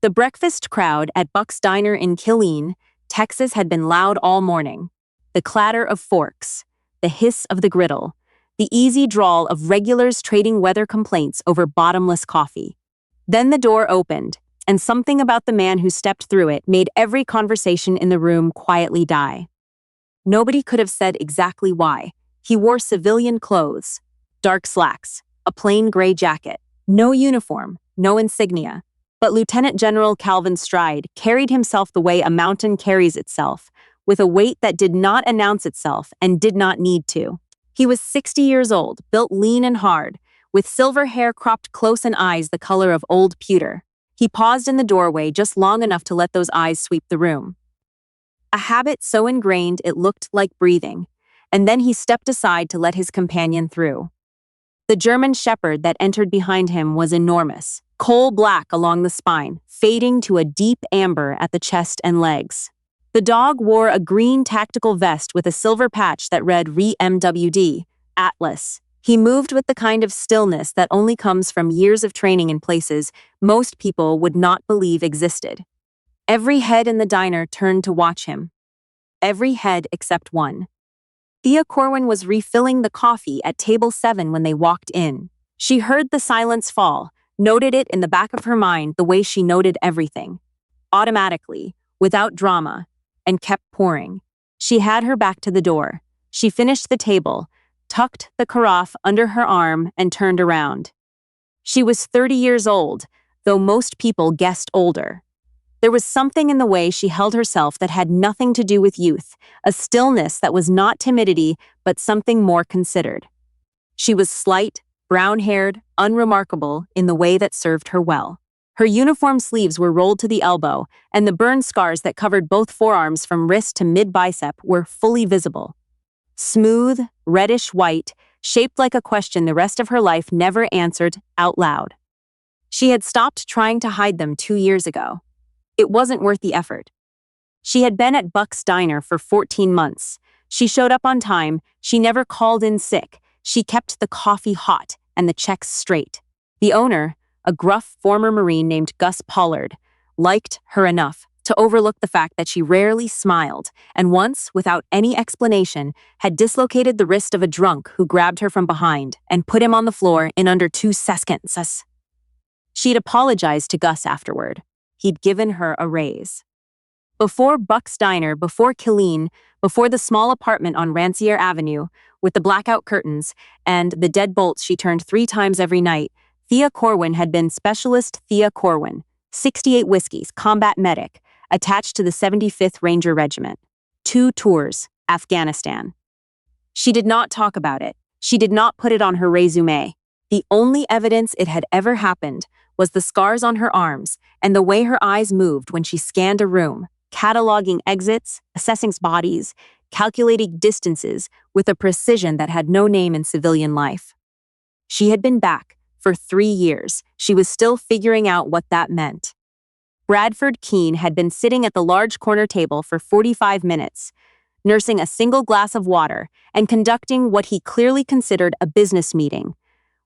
The breakfast crowd at Buck's Diner in Killeen, Texas had been loud all morning. The clatter of forks, the hiss of the griddle, the easy drawl of regulars trading weather complaints over bottomless coffee. Then the door opened, and something about the man who stepped through it made every conversation in the room quietly die. Nobody could have said exactly why. He wore civilian clothes, dark slacks, a plain gray jacket, no uniform, no insignia. But Lieutenant General Calvin Stride carried himself the way a mountain carries itself, with a weight that did not announce itself and did not need to. He was 60 years old, built lean and hard, with silver hair cropped close and eyes the color of old pewter. He paused in the doorway just long enough to let those eyes sweep the room. A habit so ingrained it looked like breathing, and then he stepped aside to let his companion through. The German shepherd that entered behind him was enormous, coal black along the spine, fading to a deep amber at the chest and legs. The dog wore a green tactical vest with a silver patch that read REMWD, Atlas. He moved with the kind of stillness that only comes from years of training in places most people would not believe existed. Every head in the diner turned to watch him. Every head except one. Thea Corwin was refilling the coffee at table 7 when they walked in. She heard the silence fall, noted it in the back of her mind the way she noted everything. Automatically, without drama, and kept pouring. She had her back to the door. She finished the table, tucked the carafe under her arm, and turned around. She was 30 years old, though most people guessed older. There was something in the way she held herself that had nothing to do with youth, a stillness that was not timidity, but something more considered. She was slight, brown-haired, unremarkable in the way that served her well. Her uniform sleeves were rolled to the elbow, and the burn scars that covered both forearms from wrist to mid-bicep were fully visible. Smooth, reddish-white, shaped like a question the rest of her life never answered out loud. She had stopped trying to hide them 2 years ago. It wasn't worth the effort. She had been at Buck's Diner for 14 months. She showed up on time, she never called in sick, she kept the coffee hot and the checks straight. The owner, a gruff former Marine named Gus Pollard, liked her enough to overlook the fact that she rarely smiled, and once, without any explanation, had dislocated the wrist of a drunk who grabbed her from behind and put him on the floor in under 2 seconds. She'd apologized to Gus afterward. He'd given her a raise. Before Buck's Diner, before Killeen, before the small apartment on Rancière Avenue, with the blackout curtains and the deadbolts she turned 3 times every night, Thea Corwin had been Specialist Thea Corwin, 68 whiskeys, combat medic, attached to the 75th Ranger Regiment. 2 tours, Afghanistan. She did not talk about it. She did not put it on her resume. The only evidence it had ever happened was the scars on her arms and the way her eyes moved when she scanned a room, cataloging exits, assessing bodies, calculating distances with a precision that had no name in civilian life. She had been back for 3 years. She was still figuring out what that meant. Bradford Keene had been sitting at the large corner table for 45 minutes, nursing a single glass of water and conducting what he clearly considered a business meeting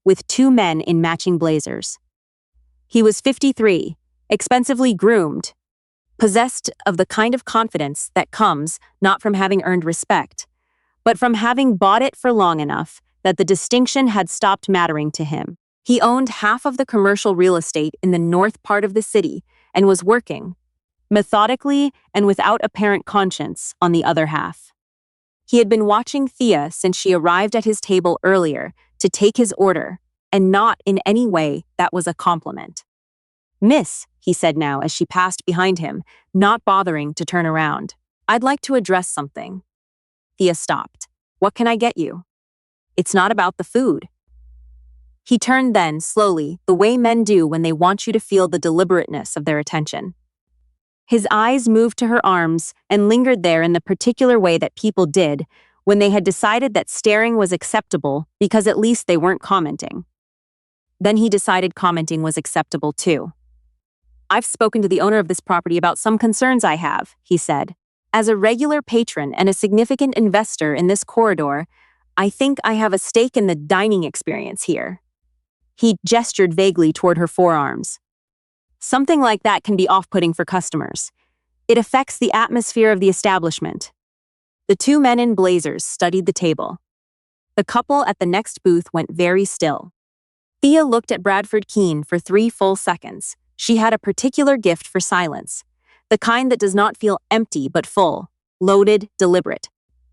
with 2 men in matching blazers. He was 53, expensively groomed, possessed of the kind of confidence that comes not from having earned respect, but from having bought it for long enough that the distinction had stopped mattering to him. He owned half of the commercial real estate in the north part of the city and was working, methodically and without apparent conscience, on the other half. He had been watching Thea since she arrived at his table earlier to take his order, and not in any way that was a compliment. "Miss," he said now as she passed behind him, not bothering to turn around. "I'd like to address something." Thea stopped. "What can I get you?" "It's not about the food." He turned then, slowly, the way men do when they want you to feel the deliberateness of their attention. His eyes moved to her arms and lingered there in the particular way that people did when they had decided that staring was acceptable because at least they weren't commenting. Then he decided commenting was acceptable too. "I've spoken to the owner of this property about some concerns I have," he said. "As a regular patron and a significant investor in this corridor, I think I have a stake in the dining experience here." He gestured vaguely toward her forearms. Something like that can be off-putting for customers. It affects the atmosphere of the establishment. The two men in blazers studied the table. The couple at the next booth went very still. Thea looked at Bradford Keene for 3 full seconds. She had a particular gift for silence. The kind that does not feel empty but full, loaded, deliberate.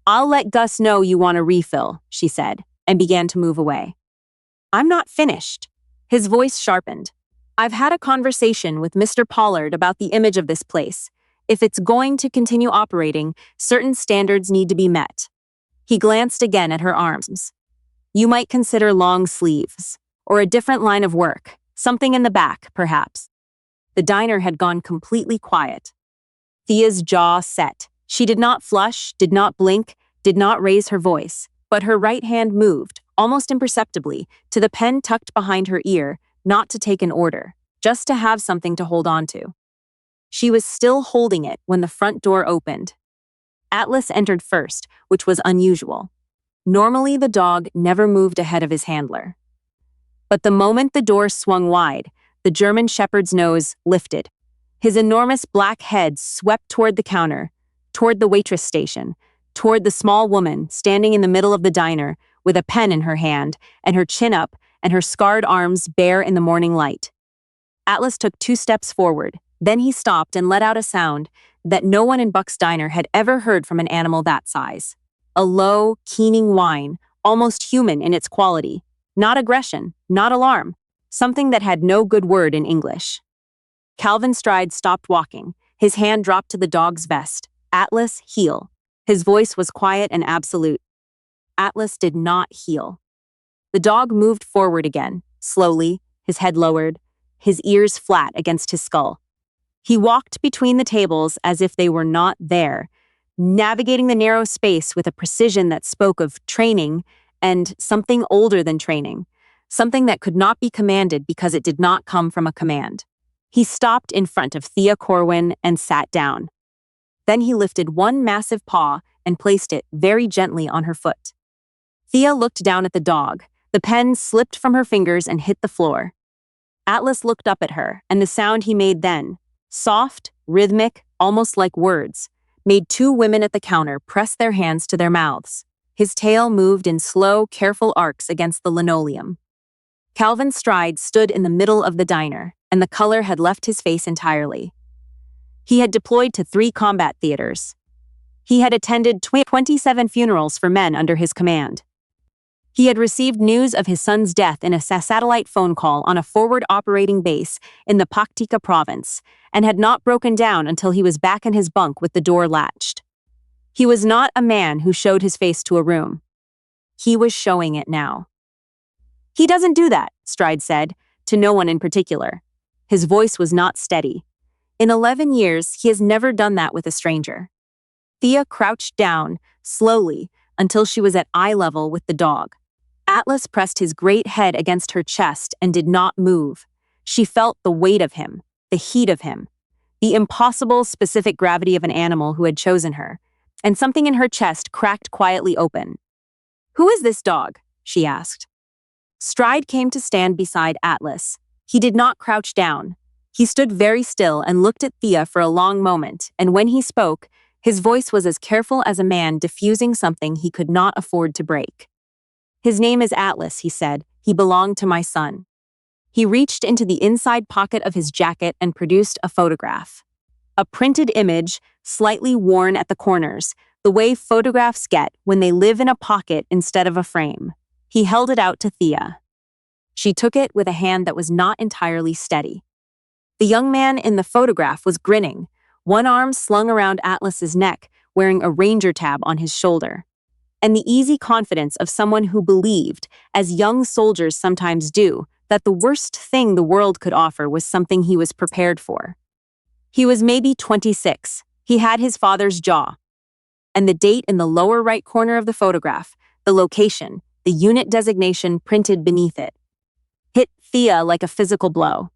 "I'll let Gus know you want a refill," she said, and began to move away. "I'm not finished." His voice sharpened. "I've had a conversation with Mr. Pollard about the image of this place. If it's going to continue operating, certain standards need to be met." He glanced again at her arms. "You might consider long sleeves, or a different line of work, something in the back, perhaps." The diner had gone completely quiet. Thea's jaw set. She did not flush, did not blink, did not raise her voice, but her right hand moved, almost imperceptibly, to the pen tucked behind her ear, not to take an order, just to have something to hold on to. She was still holding it when the front door opened. Atlas entered first, which was unusual. Normally, the dog never moved ahead of his handler. But the moment the door swung wide, the German Shepherd's nose lifted. His enormous black head swept toward the counter, toward the waitress station, toward the small woman standing in the middle of the diner with a pen in her hand and her chin up and her scarred arms bare in the morning light. Atlas took 2 steps forward, then he stopped and let out a sound that no one in Buck's diner had ever heard from an animal that size. A low, keening whine, almost human in its quality. Not aggression, not alarm. Something that had no good word in English. Calvin Stride stopped walking. His hand dropped to the dog's vest. "Atlas, heel." His voice was quiet and absolute. Atlas did not heel. The dog moved forward again, slowly, his head lowered, his ears flat against his skull. He walked between the tables as if they were not there, navigating the narrow space with a precision that spoke of training and something older than training, something that could not be commanded because it did not come from a command. He stopped in front of Thea Corwin and sat down. Then he lifted one massive paw and placed it very gently on her foot. Thea looked down at the dog. The pen slipped from her fingers and hit the floor. Atlas looked up at her, and the sound he made then, soft, rhythmic, almost like words, made 2 women at the counter press their hands to their mouths. His tail moved in slow, careful arcs against the linoleum. Calvin Stride stood in the middle of the diner, and the color had left his face entirely. He had deployed to 3 combat theaters. He had attended 27 funerals for men under his command. He had received news of his son's death in a satellite phone call on a forward operating base in the Paktika province, and had not broken down until he was back in his bunk with the door latched. He was not a man who showed his face to a room. He was showing it now. "He doesn't do that," Stride said, to no one in particular. His voice was not steady. "In 11 years, he has never done that with a stranger." Thea crouched down, slowly, until she was at eye level with the dog. Atlas pressed his great head against her chest and did not move. She felt the weight of him, the heat of him, the impossible specific gravity of an animal who had chosen her, and something in her chest cracked quietly open. "Who is this dog?" she asked. Stride came to stand beside Atlas. He did not crouch down. He stood very still and looked at Thea for a long moment, and when he spoke, his voice was as careful as a man diffusing something he could not afford to break. "His name is Atlas," he said. "He belonged to my son." He reached into the inside pocket of his jacket and produced a photograph. A printed image, slightly worn at the corners, the way photographs get when they live in a pocket instead of a frame. He held it out to Thea. She took it with a hand that was not entirely steady. The young man in the photograph was grinning, one arm slung around Atlas's neck, wearing a ranger tab on his shoulder. And the easy confidence of someone who believed, as young soldiers sometimes do, that the worst thing the world could offer was something he was prepared for. He was maybe 26. He had his father's jaw. And the date in the lower right corner of the photograph, the location, the unit designation printed beneath it, hit Thea like a physical blow.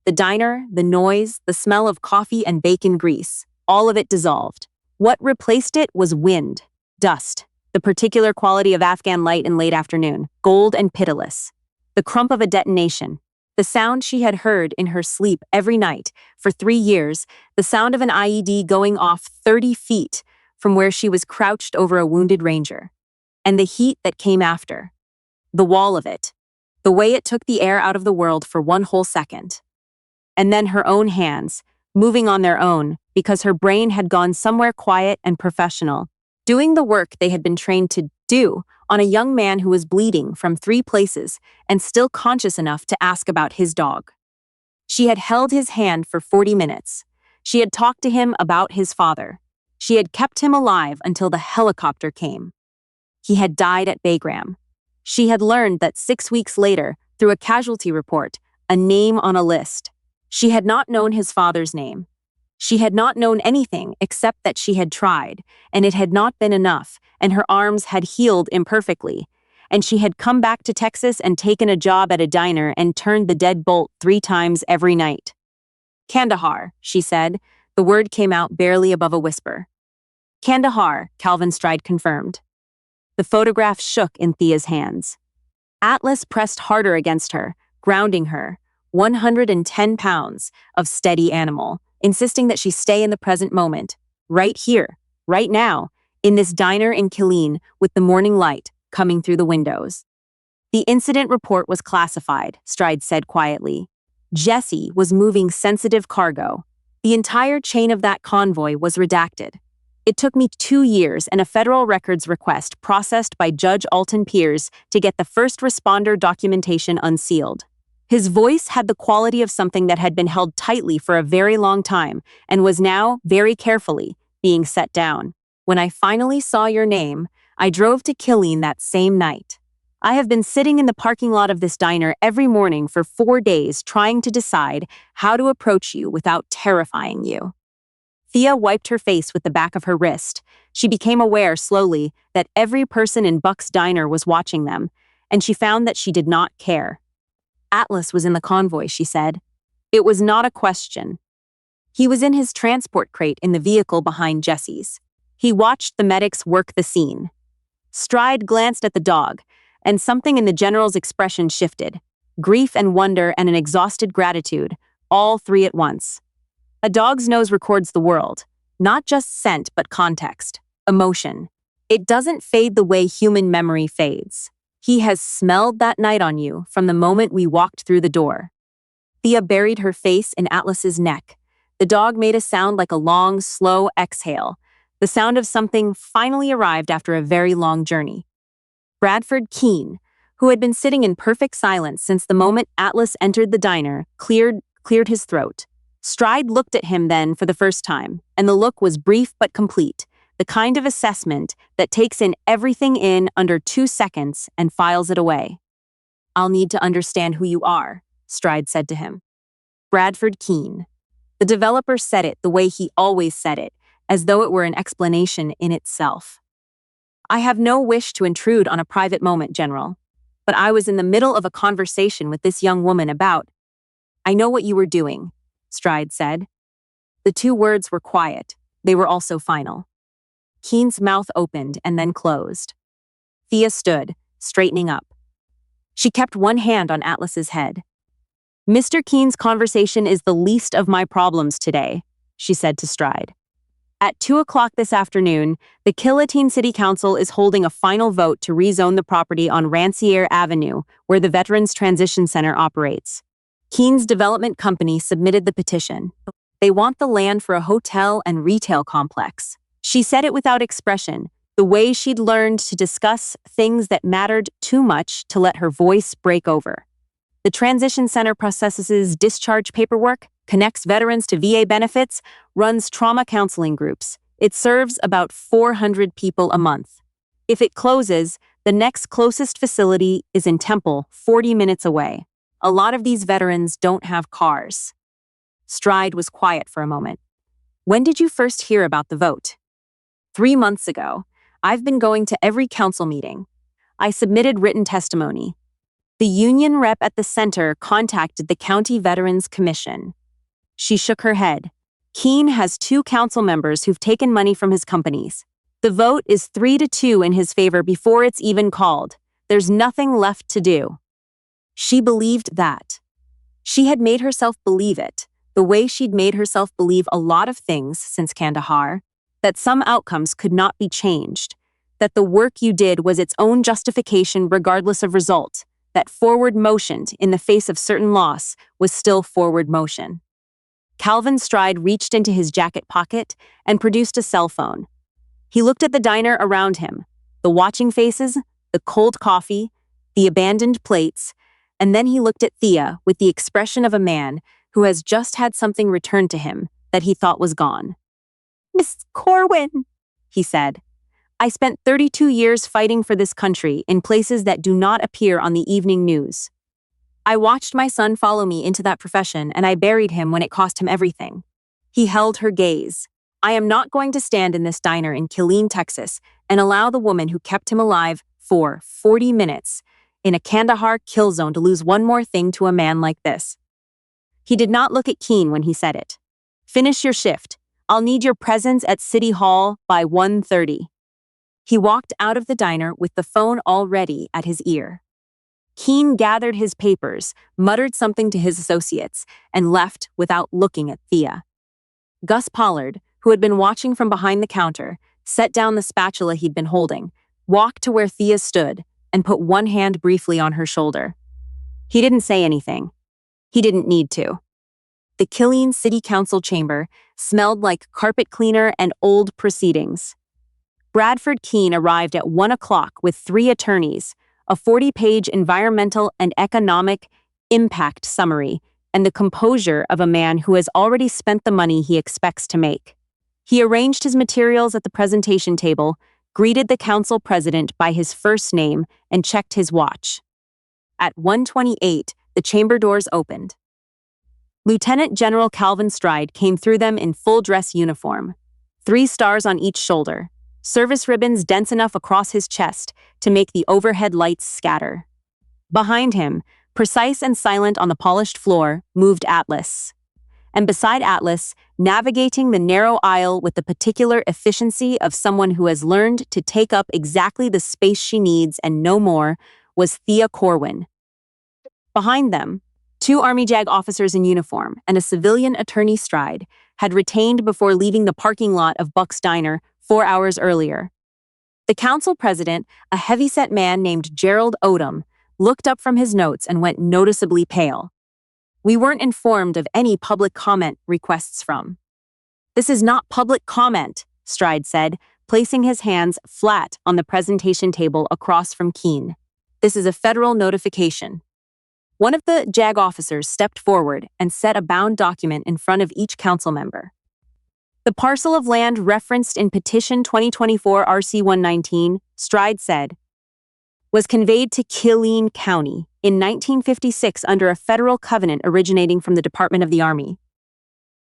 The diner, the noise, the smell of coffee and bacon grease, all of it dissolved. What replaced it was wind, dust, the particular quality of Afghan light in late afternoon, gold and pitiless. The crump of a detonation. The sound she had heard in her sleep every night for 3 years, the sound of an IED going off 30 feet from where she was crouched over a wounded ranger. And the heat that came after. The wall of it. The way it took the air out of the world for one whole second. And then her own hands, moving on their own, because her brain had gone somewhere quiet and professional, doing the work they had been trained to do on a young man who was bleeding from 3 places and still conscious enough to ask about his dog. She had held his hand for 40 minutes. She had talked to him about his father. She had kept him alive until the helicopter came. He had died at Bagram. She had learned that 6 weeks later, through a casualty report, a name on a list. She had not known his father's name. She had not known anything except that she had tried, and it had not been enough, and her arms had healed imperfectly, and she had come back to Texas and taken a job at a diner and turned the deadbolt 3 times every night. Kandahar, she said. The word came out barely above a whisper. Kandahar, Calvin Stride confirmed. The photograph shook in Thea's hands. Atlas pressed harder against her, grounding her, 110 pounds of steady animal, insisting that she stay in the present moment, right here, right now, in this diner in Killeen with the morning light coming through the windows. The incident report was classified, Stride said quietly. Jesse was moving sensitive cargo. The entire chain of that convoy was redacted. It took me 2 years and a federal records request processed by Judge Alton Pierce to get the first responder documentation unsealed. His voice had the quality of something that had been held tightly for a very long time and was now, very carefully, being set down. When I finally saw your name, I drove to Killeen that same night. I have been sitting in the parking lot of this diner every morning for 4 days trying to decide how to approach you without terrifying you. Thea wiped her face with the back of her wrist. She became aware slowly that every person in Buck's diner was watching them, and she found that she did not care. Atlas was in the convoy, she said. It was not a question. He was in his transport crate in the vehicle behind Jesse's. He watched the medics work the scene. Stride glanced at the dog, and something in the general's expression shifted. Grief and wonder and an exhausted gratitude, all 3 at once. A dog's nose records the world, not just scent but context, emotion. It doesn't fade the way human memory fades. He has smelled that night on you from the moment we walked through the door. Thea buried her face in Atlas's neck. The dog made a sound like a long, slow exhale, the sound of something finally arrived after a very long journey. Bradford Keene, who had been sitting in perfect silence since the moment Atlas entered the diner, cleared his throat. Stride looked at him then for the first time, and the look was brief but complete, the kind of assessment that takes everything in under 2 seconds and files it away. I'll need to understand who you are, Stride said to him. Bradford Keene. The developer said it the way he always said it, as though it were an explanation in itself. I have no wish to intrude on a private moment, General, but I was in the middle of a conversation with this young woman about. I know what you were doing, Stride said. The 2 words were quiet. They were also final. Keene's mouth opened and then closed. Thea stood, straightening up. She kept one hand on Atlas's head. Mr. Keene's conversation is the least of my problems today, she said to Stride. At 2 o'clock this afternoon, the Killeen City Council is holding a final vote to rezone the property on Rancière Avenue, where the Veterans Transition Center operates. Keene's development company submitted the petition. They want the land for a hotel and retail complex. She said it without expression, the way she'd learned to discuss things that mattered too much to let her voice break over. The Transition Center processes discharge paperwork, connects veterans to VA benefits, runs trauma counseling groups. It serves about 400 people a month. If it closes, the next closest facility is in Temple, 40 minutes away. A lot of these veterans don't have cars. Stride was quiet for a moment. When did you first hear about the vote? 3 months ago. I've been going to every council meeting. I submitted written testimony. The union rep at the center contacted the County Veterans Commission. She shook her head. Keene has 2 council members who've taken money from his companies. The vote is 3-2 in his favor before it's even called. There's nothing left to do. She believed that. She had made herself believe it, the way she'd made herself believe a lot of things since Kandahar, that some outcomes could not be changed, that the work you did was its own justification regardless of result, that forward motion in the face of certain loss was still forward motion. Calvin Stride reached into his jacket pocket and produced a cell phone. He looked at the diner around him, the watching faces, the cold coffee, the abandoned plates, and then he looked at Thea with the expression of a man who has just had something returned to him that he thought was gone. "Miss Corwin," he said, "I spent 32 years fighting for this country in places that do not appear on the evening news. I watched my son follow me into that profession and I buried him when it cost him everything." He held her gaze. "I am not going to stand in this diner in Killeen, Texas, and allow the woman who kept him alive for 40 minutes in a Kandahar kill zone to lose one more thing to a man like this." He did not look at Keene when he said it. "Finish your shift. I'll need your presence at City Hall by 1:30. He walked out of the diner with the phone already at his ear. Keene gathered his papers, muttered something to his associates, and left without looking at Thea. Gus Pollard, who had been watching from behind the counter, set down the spatula he'd been holding, walked to where Thea stood, and put one hand briefly on her shoulder. He didn't say anything. He didn't need to. The Killeen City Council chamber smelled like carpet cleaner and old proceedings. Bradford Keene arrived at 1 o'clock with 3 attorneys, a 40-page environmental and economic impact summary, and the composure of a man who has already spent the money he expects to make. He arranged his materials at the presentation table, greeted the council president by his first name, and checked his watch. At 1:28, the chamber doors opened. Lieutenant General Calvin Stride came through them in full dress uniform, 3 stars on each shoulder, service ribbons dense enough across his chest to make the overhead lights scatter. Behind him, precise and silent on the polished floor, moved Atlas. And beside Atlas, navigating the narrow aisle with the particular efficiency of someone who has learned to take up exactly the space she needs and no more, was Thea Corwin. Behind them, 2 Army JAG officers in uniform and a civilian attorney Stride had retained before leaving the parking lot of Buck's Diner 4 hours earlier. The council president, a heavyset man named Gerald Odom, looked up from his notes and went noticeably pale. "We weren't informed of any public comment requests from." "This is not public comment," Stride said, placing his hands flat on the presentation table across from Keene. "This is a federal notification." One of the JAG officers stepped forward and set a bound document in front of each council member. "The parcel of land referenced in Petition 2024 RC-119, Stride said, was conveyed to Killeen County in 1956 under a federal covenant originating from the Department of the Army.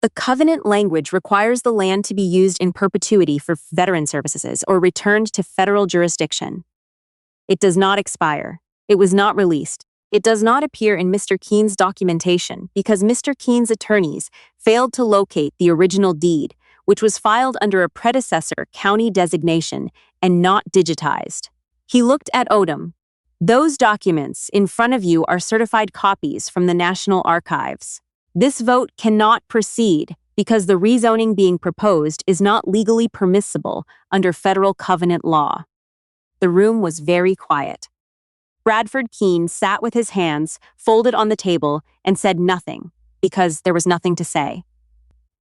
The covenant language requires the land to be used in perpetuity for veteran services or returned to federal jurisdiction. It does not expire. It was not released. It does not appear in Mr. Keene's documentation because Mr. Keene's attorneys failed to locate the original deed, which was filed under a predecessor county designation and not digitized." He looked at Odom. "Those documents in front of you are certified copies from the National Archives. This vote cannot proceed because the rezoning being proposed is not legally permissible under federal covenant law." The room was very quiet. Bradford Keene sat with his hands folded on the table and said nothing because there was nothing to say.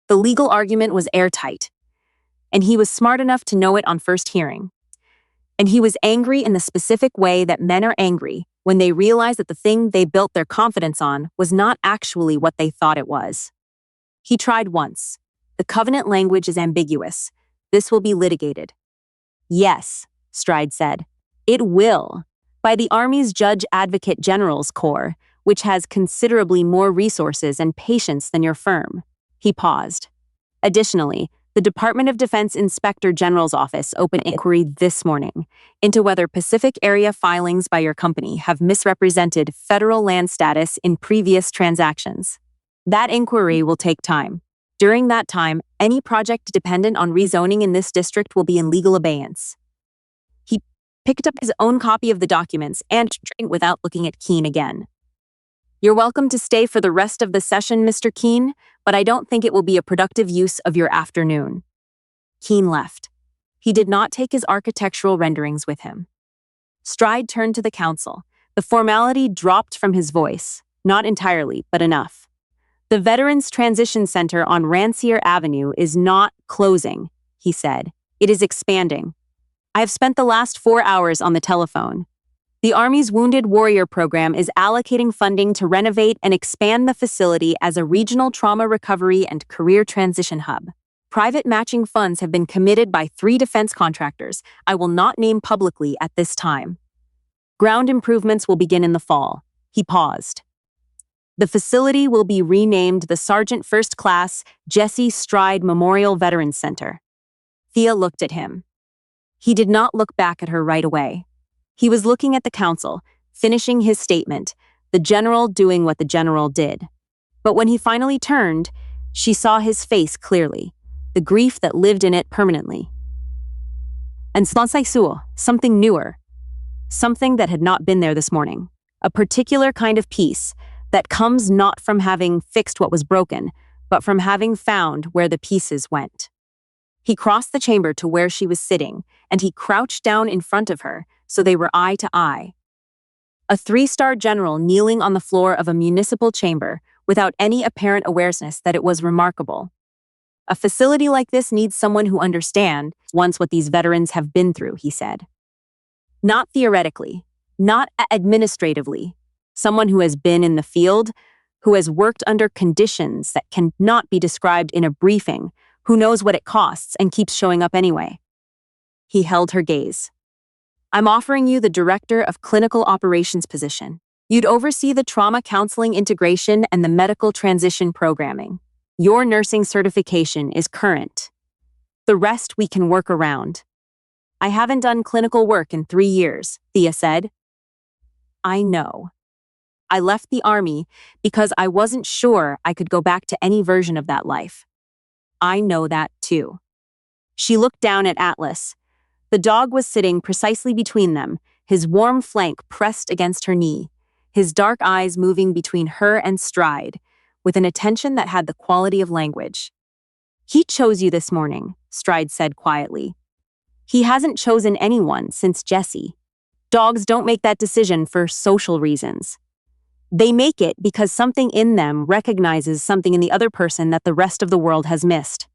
The legal argument was airtight, and he was smart enough to know it on first hearing. And he was angry in the specific way that men are angry when they realize that the thing they built their confidence on was not actually what they thought it was. He tried once. "The covenant language is ambiguous. This will be litigated." "Yes," Stride said. "It will. By the Army's Judge Advocate General's Corps, which has considerably more resources and patience than your firm." He paused. "Additionally, the Department of Defense Inspector General's office opened inquiry this morning into whether Pacific area filings by your company have misrepresented federal land status in previous transactions. That inquiry will take time. During that time, any project dependent on rezoning in this district will be in legal abeyance." He picked up his own copy of the documents and drank without looking at Keene again. You're welcome to stay for the rest of the session, Mr. Keene, but I don't think it will be a productive use of your afternoon. Keene left. He did not take his architectural renderings with him. Stride turned to the council. The formality dropped from his voice. Not entirely, but enough. The Veterans Transition Center on Rancière Avenue is not closing, he said. It is expanding. I have spent the last 4 hours on the telephone. The Army's Wounded Warrior Program is allocating funding to renovate and expand the facility as a regional trauma recovery and career transition hub. Private matching funds have been committed by 3 defense contractors I will not name publicly at this time. Ground improvements will begin in the fall. He paused. The facility will be renamed the Sergeant First Class Jesse Stride Memorial Veterans Center. Thea looked at him. He did not look back at her right away. He was looking at the council, finishing his statement, the general doing what the general did. But when he finally turned, she saw his face clearly, the grief that lived in it permanently. And something newer, something that had not been there this morning, a particular kind of peace that comes not from having fixed what was broken, but from having found where the pieces went. He crossed the chamber to where she was sitting, and he crouched down in front of her, so they were eye to eye. A 3-star general kneeling on the floor of a municipal chamber without any apparent awareness that it was remarkable. A facility like this needs someone who understands once what these veterans have been through, he said. Not theoretically, not administratively, someone who has been in the field, who has worked under conditions that cannot be described in a briefing, who knows what it costs and keeps showing up anyway. He held her gaze. I'm offering you the Director of Clinical Operations position. You'd oversee the trauma counseling integration and the medical transition programming. Your nursing certification is current. The rest we can work around. I haven't done clinical work in 3 years, Thea said. I know. I left the Army because I wasn't sure I could go back to any version of that life. I know that too. She looked down at Atlas. The dog was sitting precisely between them, his warm flank pressed against her knee, his dark eyes moving between her and Stride, with an attention that had the quality of language. He chose you this morning, Stride said quietly. He hasn't chosen anyone since Jesse. Dogs don't make that decision for social reasons. They make it because something in them recognizes something in the other person that the rest of the world has missed.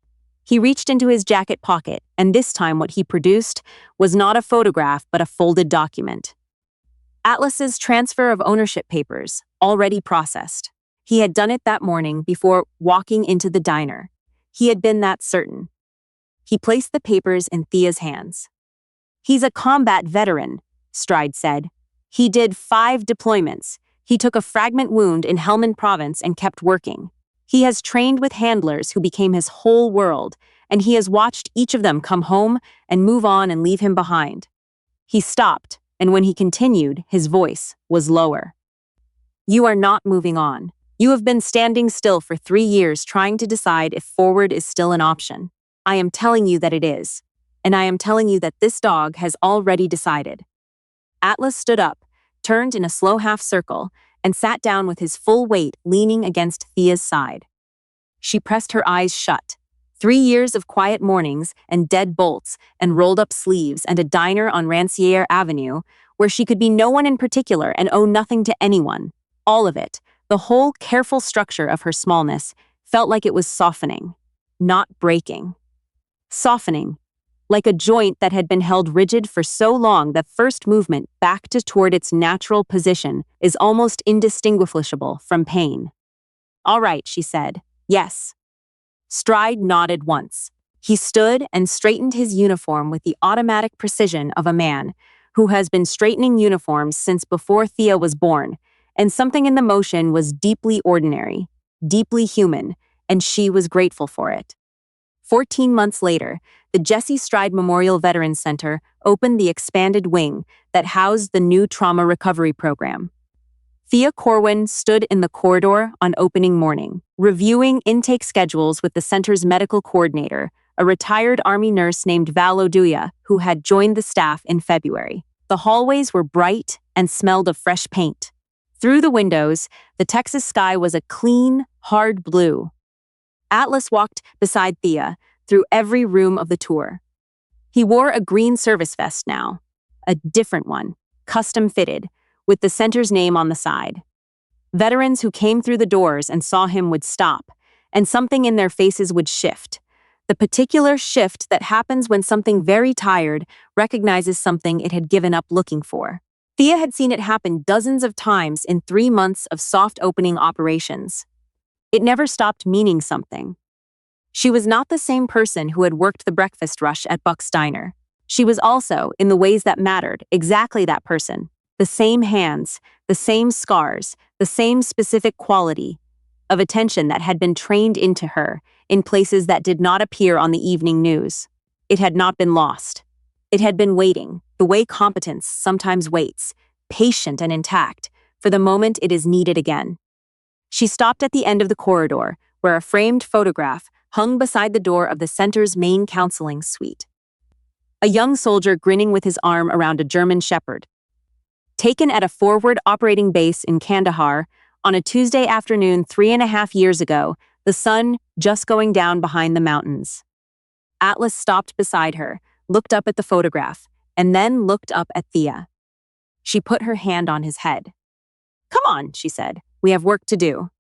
He reached into his jacket pocket, and this time what he produced was not a photograph but a folded document. Atlas's transfer of ownership papers, already processed. He had done it that morning before walking into the diner. He had been that certain. He placed the papers in Thea's hands. He's a combat veteran, Stride said. He did 5 deployments. He took a fragment wound in Helmand Province and kept working. He has trained with handlers who became his whole world, and he has watched each of them come home and move on and leave him behind. He stopped, and when he continued, his voice was lower. You are not moving on. You have been standing still for 3 years trying to decide if forward is still an option. I am telling you that it is, and I am telling you that this dog has already decided. Atlas stood up, turned in a slow half circle, and sat down with his full weight leaning against Thea's side. She pressed her eyes shut. 3 years of quiet mornings and dead bolts and rolled-up sleeves and a diner on Rancière Avenue where she could be no one in particular and owe nothing to anyone. All of it, the whole careful structure of her smallness, felt like it was softening, not breaking. Softening, like a joint that had been held rigid for so long that first movement back toward its natural position is almost indistinguishable from pain. All right, she said. Yes. Stride nodded once. He stood and straightened his uniform with the automatic precision of a man who has been straightening uniforms since before Thea was born, and something in the motion was deeply ordinary, deeply human, and she was grateful for it. 14 months later, the Jesse Stride Memorial Veterans Center opened the expanded wing that housed the new trauma recovery program. Thea Corwin stood in the corridor on opening morning, reviewing intake schedules with the center's medical coordinator, a retired Army nurse named Val Oduya, who had joined the staff in February. The hallways were bright and smelled of fresh paint. Through the windows, the Texas sky was a clean, hard blue. Atlas walked beside Thea through every room of the tour. He wore a green service vest now, a different one, custom-fitted, with the center's name on the side. Veterans who came through the doors and saw him would stop, and something in their faces would shift. The particular shift that happens when something very tired recognizes something it had given up looking for. Thea had seen it happen dozens of times in 3 months of soft opening operations. It never stopped meaning something. She was not the same person who had worked the breakfast rush at Buck's Diner. She was also, in the ways that mattered, exactly that person. The same hands, the same scars, the same specific quality of attention that had been trained into her in places that did not appear on the evening news. It had not been lost. It had been waiting, the way competence sometimes waits, patient and intact, for the moment it is needed again. She stopped at the end of the corridor, where a framed photograph hung beside the door of the center's main counseling suite. A young soldier grinning with his arm around a German shepherd. Taken at a forward operating base in Kandahar on a Tuesday afternoon 3.5 years ago, the sun just going down behind the mountains. Atlas stopped beside her, looked up at the photograph, and then looked up at Thea. She put her hand on his head. "Come on," she said. "We have work to do."